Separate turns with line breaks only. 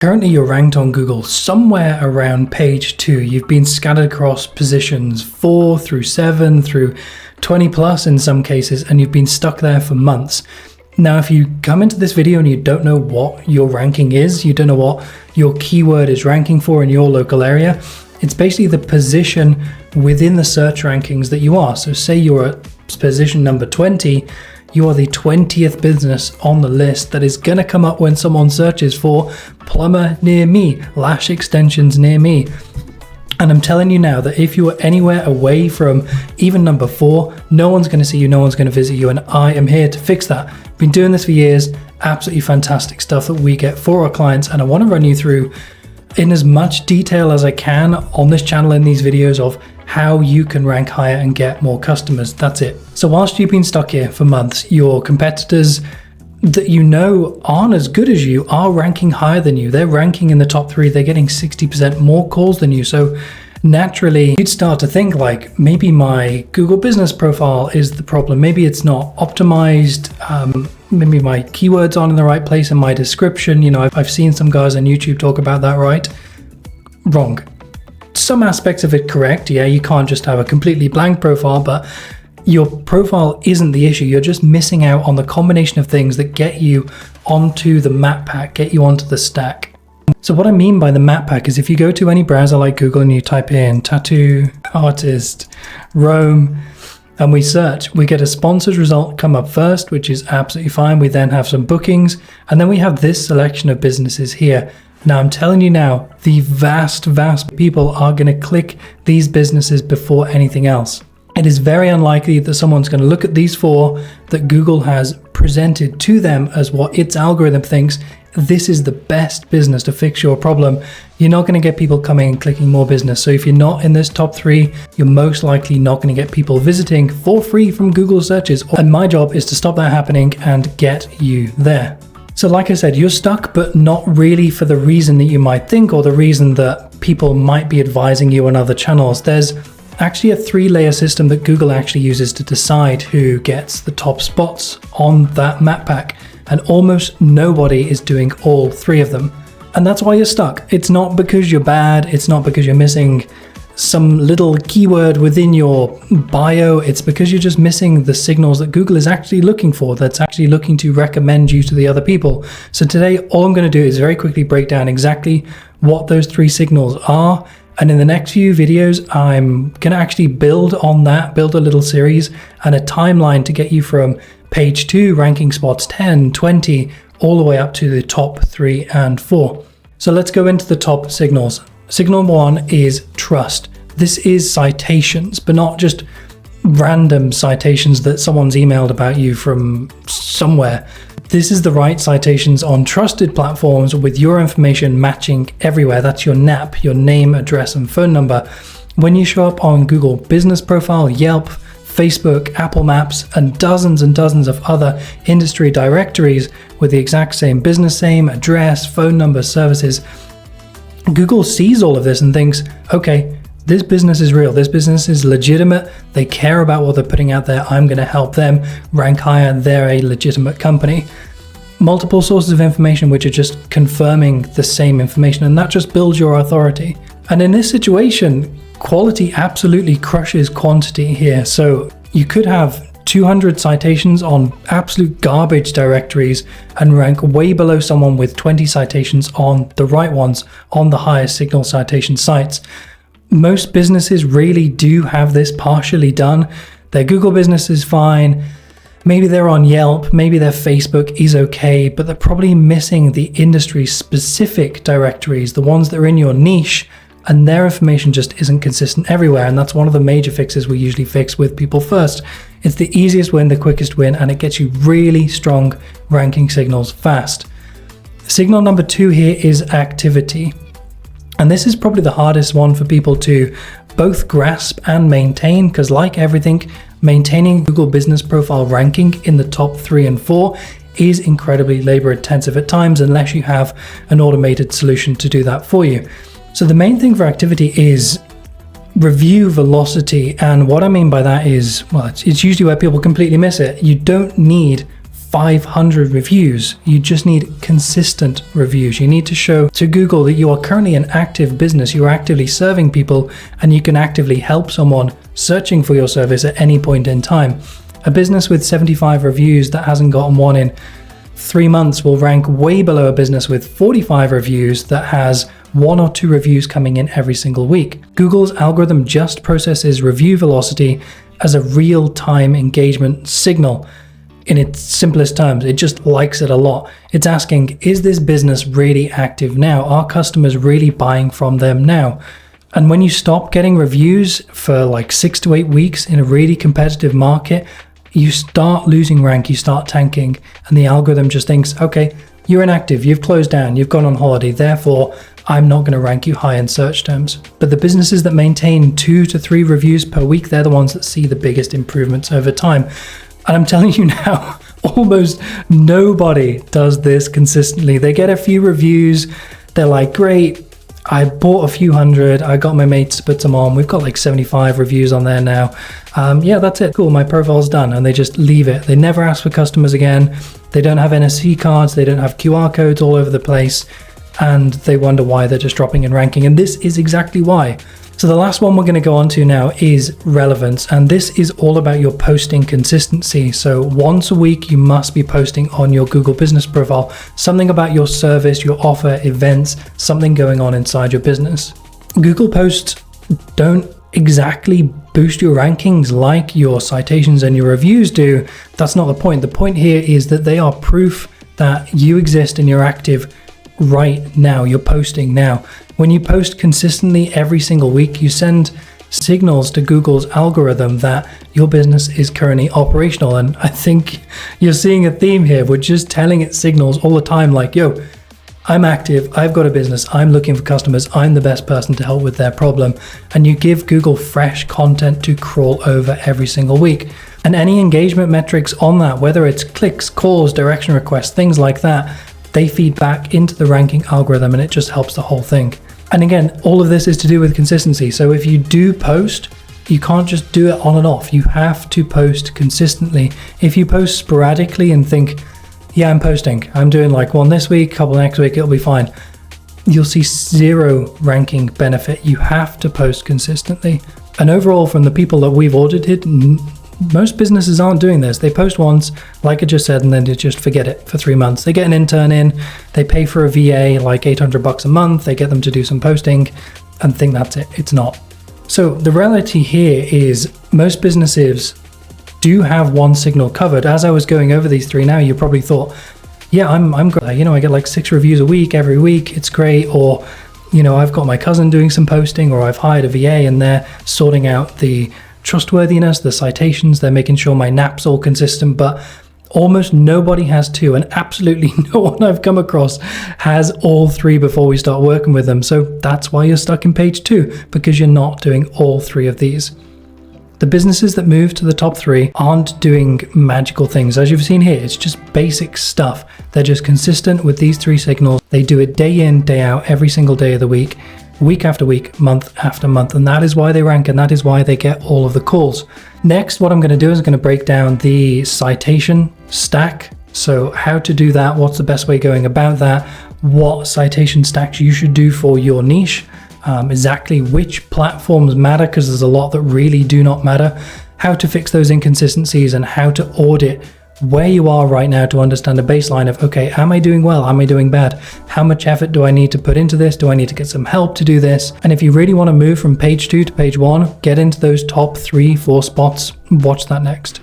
Currently, you're ranked on Google somewhere around page 2. You've been scattered across positions 4 through 7 through 20 plus in some cases, and you've been stuck there for months. Now, if you come into this video and you don't know what your ranking is, you don't know what your keyword is ranking for in your local area, it's basically the position within the search rankings that you are. So say you're at position number 20, you are the 20th business on the list that is going to come up when someone searches for plumber near me, lash extensions near me. And I'm telling you now that if you are anywhere away from even number 4, no one's going to see you, no one's going to visit you, and I am here to fix that. Been doing this for years, absolutely fantastic stuff that we get for our clients, and I want to run you through in as much detail as I can on this channel in these videos of how you can rank higher and get more customers. That's it. So whilst you've been stuck here for months, your competitors that you know aren't as good as you are ranking higher than you. They're ranking in the top 3. They're getting 60% more calls than you. So naturally, you'd start to think like, maybe my Google business profile is the problem. Maybe it's not optimized. Maybe my keywords aren't in the right place in my description. You know, I've seen some guys on YouTube talk about that, right? Wrong. Some aspects of it correct. Yeah, you can't just have a completely blank profile, but your profile isn't the issue. You're just missing out on the combination of things that get you onto the map pack, get you onto the stack. So what I mean by the map pack is if you go to any browser like Google and you type in tattoo artist Rome and we search, we get a sponsored result come up first, which is absolutely fine. We then have some bookings, and then we have this selection of businesses here. Now, I'm telling you now, the vast people are going to click these businesses before anything else. It is very unlikely that someone's going to look at these 4 that Google has presented to them as what its algorithm thinks this is the best business to fix your problem. You're not going to get people coming and clicking more business. So if you're not in this top 3, you're most likely not going to get people visiting for free from Google searches. And my job is to stop that happening and get you there. So like I said, you're stuck, but not really for the reason that you might think or the reason that people might be advising you on other channels. There's actually a 3-layer system that Google actually uses to decide who gets the top spots on that map pack. And almost nobody is doing all 3 of them. And that's why you're stuck. It's not because you're bad. It's not because you're missing some little keyword within your bio. It's because you're just missing the signals that Google is actually looking for, that's actually looking to recommend you to the other people. So today, all I'm going to do is very quickly break down exactly what those 3 signals are. And in the next few videos, I'm going to actually build on that, build a little series and a timeline to get you from page 2, ranking spots 10, 20, all the way up to the top 3 and 4. So let's go into the top signals. Signal 1 is trust. This is citations, but not just random citations that someone's emailed about you from somewhere. This is the right citations on trusted platforms with your information matching everywhere. That's your NAP, your name, address, and phone number. When you show up on Google Business Profile, Yelp, Facebook, Apple Maps, and dozens of other industry directories with the exact same business name, address, phone number, services, Google sees all of this and thinks, okay, this business is real. This business is legitimate. They care about what they're putting out there. I'm going to help them rank higher. They're a legitimate company. Multiple sources of information which are just confirming the same information, and that just builds your authority. And in this situation, quality absolutely crushes quantity here. So you could have 200 citations on absolute garbage directories and rank way below someone with 20 citations on the right ones on the highest signal citation sites. Most businesses really do have this partially done. Their Google business is fine. Maybe they're on Yelp, maybe their Facebook is okay, but they're probably missing the industry specific directories, the ones that are in your niche, and their information just isn't consistent everywhere. And that's one of the major fixes we usually fix with people first. It's the easiest win, the quickest win, and it gets you really strong ranking signals fast. Signal number 2 here is activity. And this is probably the hardest one for people to both grasp and maintain, because like everything, maintaining Google Business Profile ranking in the top 3 and 4 is incredibly labor intensive at times, unless you have an automated solution to do that for you. So the main thing for activity is review velocity. And what I mean by that is, well, it's usually where people completely miss it. You don't need 500 reviews. You just need consistent reviews. You need to show to Google that you are currently an active business, you're actively serving people, and you can actively help someone searching for your service at any point in time. A business with 75 reviews that hasn't gotten one in 3 months will rank way below a business with 45 reviews that has 1 or 2 reviews coming in every single week. Google's algorithm just processes review velocity as a real-time engagement signal. In its simplest terms, it just likes it a lot. It's asking, is this business really active now? Are customers really buying from them now? And when you stop getting reviews for like 6 to 8 weeks in a really competitive market, you start losing rank, you start tanking, and the algorithm just thinks, okay, you're inactive, you've closed down, you've gone on holiday, therefore I'm not going to rank you high in search terms. But the businesses that maintain 2 to 3 reviews per week, they're the ones that see the biggest improvements over time. And I'm telling you now, almost nobody does this consistently. They get a few reviews, they're like, great, I bought a few hundred, I got my mates to put some on, we've got like 75 reviews on there now. Yeah, that's it, cool, my profile's done. And they just leave it. They never ask for customers again. They don't have NFC cards, they don't have QR codes all over the place, and they wonder why they're just dropping in ranking. And this is exactly why. So the last one we're going to go on to now is relevance, and this is all about your posting consistency. So once a week you must be posting on your Google business profile something about your service, your offer, events, something going on inside your business. Google posts don't exactly boost your rankings like your citations and your reviews do. That's not the point. The point here is that they are proof that you exist and you're active right now, you're posting now. When you post consistently every single week, you send signals to Google's algorithm that your business is currently operational. And I think you're seeing a theme here. We're just telling it signals all the time like, yo, I'm active, I've got a business, I'm looking for customers, I'm the best person to help with their problem. And you give Google fresh content to crawl over every single week. And any engagement metrics on that, whether it's clicks, calls, direction requests, things like that, they feed back into the ranking algorithm, and it just helps the whole thing. And again, all of this is to do with consistency. So if you do post, you can't just do it on and off. You have to post consistently. If you post sporadically and think, yeah, I'm posting, I'm doing like one this week, couple next week, it'll be fine, you'll see zero ranking benefit. You have to post consistently. And overall, from the people that we've audited, most businesses aren't doing this. They post once, like I just said, and then they just forget it for 3 months. They get an intern in, they pay for a VA like $800 a month, they get them to do some posting and think that's it. It's not. So the reality here is most businesses do have one signal covered. As I was going over these 3 now, you probably thought, yeah, I'm great. You know, I get like 6 reviews a week, every week, it's great. Or, you know, I've got my cousin doing some posting, or I've hired a VA and they're sorting out the trustworthiness, the citations, they're making sure my NAP's all consistent. But almost nobody has 2, and absolutely no one I've come across has all 3 before we start working with them. So that's why you're stuck in page 2, because you're not doing all 3 of these. The businesses that move to the top 3 aren't doing magical things. As you've seen here, it's just basic stuff. They're just consistent with these 3 signals. They do it day in, day out, every single day of the week, week after week, month after month, and that is why they rank, and that is why they get all of the calls. Next, what I'm going to do is I'm going to break down the citation stack. So how to do that, what's the best way going about that, what citation stacks you should do for your niche, exactly which platforms matter, because there's a lot that really do not matter, how to fix those inconsistencies, and how to audit where you are right now to understand a baseline of, okay, am I doing well? Am I doing bad? How much effort do I need to put into this? Do I need to get some help to do this? And if you really want to move from page 2 to page 1, get into those top 3, 4 spots, watch that next.